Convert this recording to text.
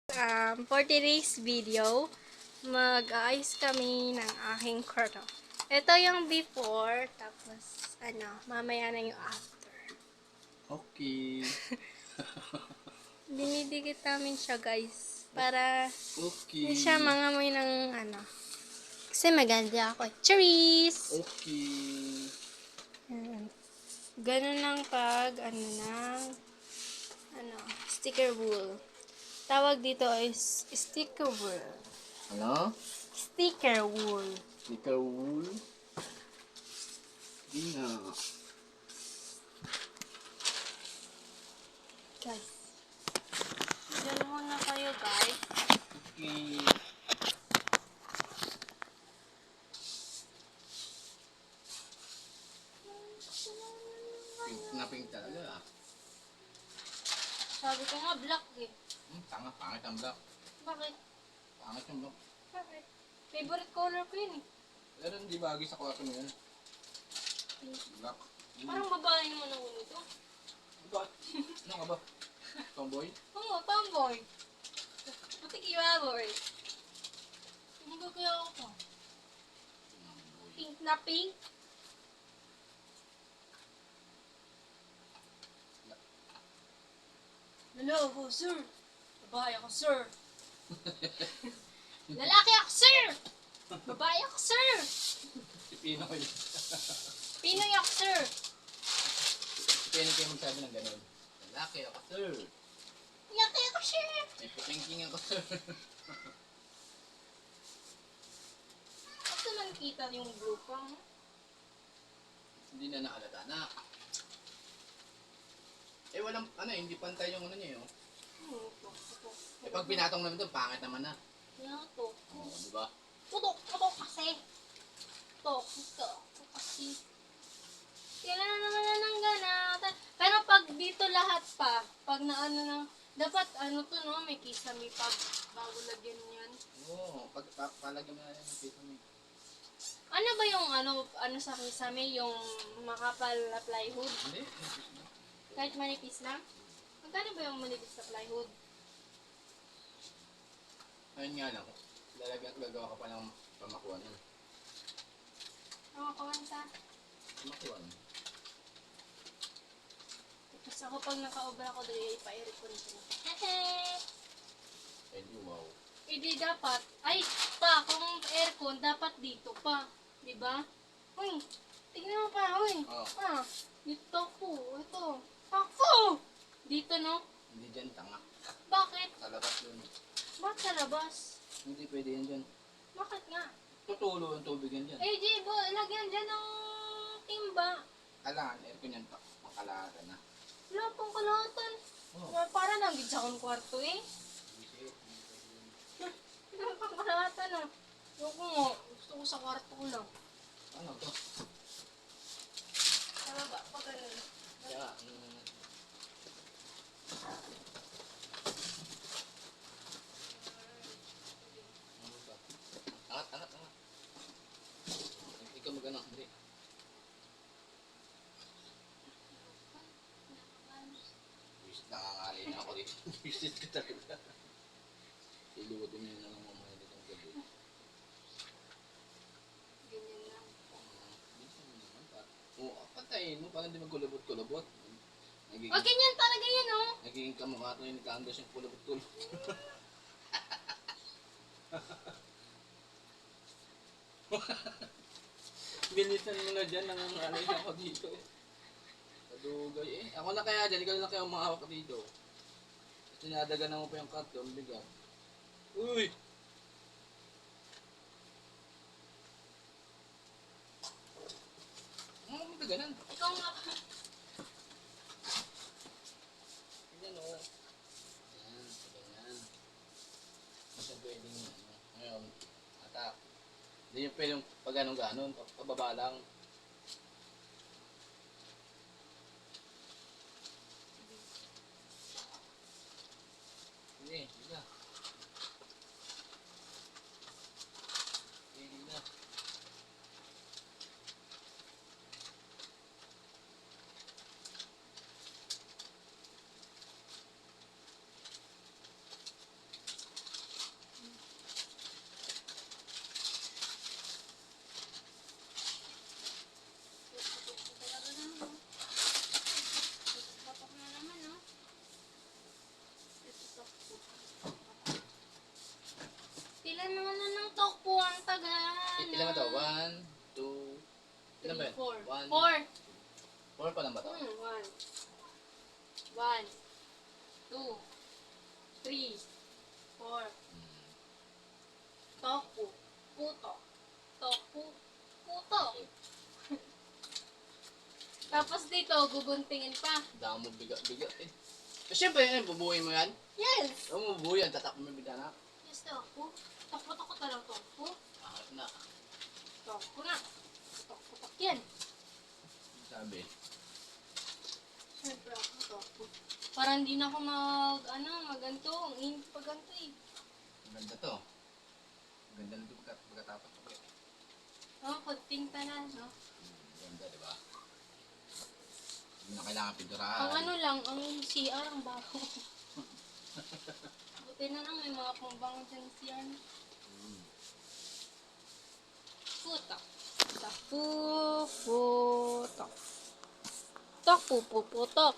For today's video, mag-aayos kami ng aking kwarto. Ito yung before, tapos mamaya na yung after. Okay. Dinidikit namin siya guys, para Okay. hindi siya mangamoy ng kasi maganda ako. Cheers! Okay. Ganun lang pag, sticker wool. Tawag dito is sticker wool. Ano? Sticker wool. Sticker wool? Hindi nga. Guys, dyan muna kayo guys. Okay. Pink na pink talaga. Sabi ko nga black eh. Tanga, pangit ang black. Bakit? Pangit yung black. Bakit? Favorite color ko yun eh. Pero hindi bagay sa kwarto mo yan. Black. Parang babae naman ako nito. Bakit? Ano ka ba? Tomboy? Oo, tomboy. Putik iwaboy. Hindi ko kaya ako. Pink na pink. Hello ako, sir. Babae ako, sir. Lalaki ako, sir. Babae ako, sir. Si Pinoy. Pinoy ako, sir. Si Pinoy kayo magsabi ng ganun. Lalaki ako, sir. Lalaki ako, sir. May puting-king ako, sir. Bakit naman kita yung blue pang? Hindi na nakalata na. Eh walang, hindi pantay yung niya yun. Ito. Eh pag pinatong naman doon, pangit naman na. Yan ito. Oo, di ba? Putok kasi. Ito kasi. Kailangan naman na ng ganatan. Pero pag dito lahat pa, pag dapat may kisame pag bago lagyan yan. Oo, pag palagyan mo na yung pito mo. Ano ba yung sa kisame, yung makapal na plywood? Hindi. Kahit manipis lang? Magkano ba yung manipis na plywood? Ayun nga lang, gagawa ka pa ng pamakuan nun. Ang kawanta. Pamakuan. Tapos ako pag naka-over ako dali, ipa-aircon ko. Eh di wow. Hindi dapat, kung aircon, dapat dito pa. Diba? Uy, tignan mo pa, uy. Oo. Dito po, ito. Takpo! Dito, no? Hindi dyan, tanga. Bakit? Sa labas dun. Bakit sa labas? Hindi pwede yan dyan. Bakit nga? Tutulo ang tubig yan dyan. Jibo, lagyan dyan ng timba. Kailangan, aircon yan, makalahatan na. Wala pang kalahatan. Oo. Para nang sa akong kwarto eh. Wala pang kalahatan ah. Yung nga, gusto ko sa kwarto ko lang. Ano to? Tama ba? Pag ganun. Kaya, ano ba? Angat. Ikaw mag-ano, hindi. Wisit nangangali na ako dito. Wisit ka talaga. Iluwatin mo yun na lang mamaya ditong gabi. Ganyan lang. Minsan mo naman pa. Oo, pantayin mo, parang di magkulabot-kulabot. O, ganyan talaga yan oh. Nagiging kamukha ito yung nagkaandos yung kulabot-kulabot. Bilisan mo na dyan, nangangalay na ako dito. Kadugay eh. Ako na kaya dyan, ikaw na kaya umahawak dito. Sinadagan mo pa yung karton, bigat. Uy! Ano mo ganan? Ikaw nga. Ganyan o. Ayan, ganyan. Kasi pwedeng, ngayon, atak. Hindi yung pwedeng pag ganon, pababa lang. Hindi na. Hindi na. Ilan ba to? 1, 2, ilan ba yun? 4. 1, 4. 4 pa lang ba to? 1. 2, 3, 4. Tofu. Puto. Tofu. Puto. Tapos dito, guguntingin pa. Dami mo bigat eh. Siyempre, bubuhay mo yan. Yes! Huwag mo bubuhay yan, tatak mo yung bigana. Yes, tofu. Takot-takot na lang tofu. Ahot na. Tofu na. Takot-takot yan. Sabi. Siyempre ako tofu. Parang hindi na ako maganto. Ang init pa ganto eh. Maganda to. Maganda na ito pagkatapos ko eh. Oh, kunting tanan, no? Maganda, di ba? Hindi na kailangan pinturahan. Ang ano lang, ang CR, ang baho. Buti na lang may mga pangbango dyan sa CR. Puto. Tofu, puto. Tofu, puputok.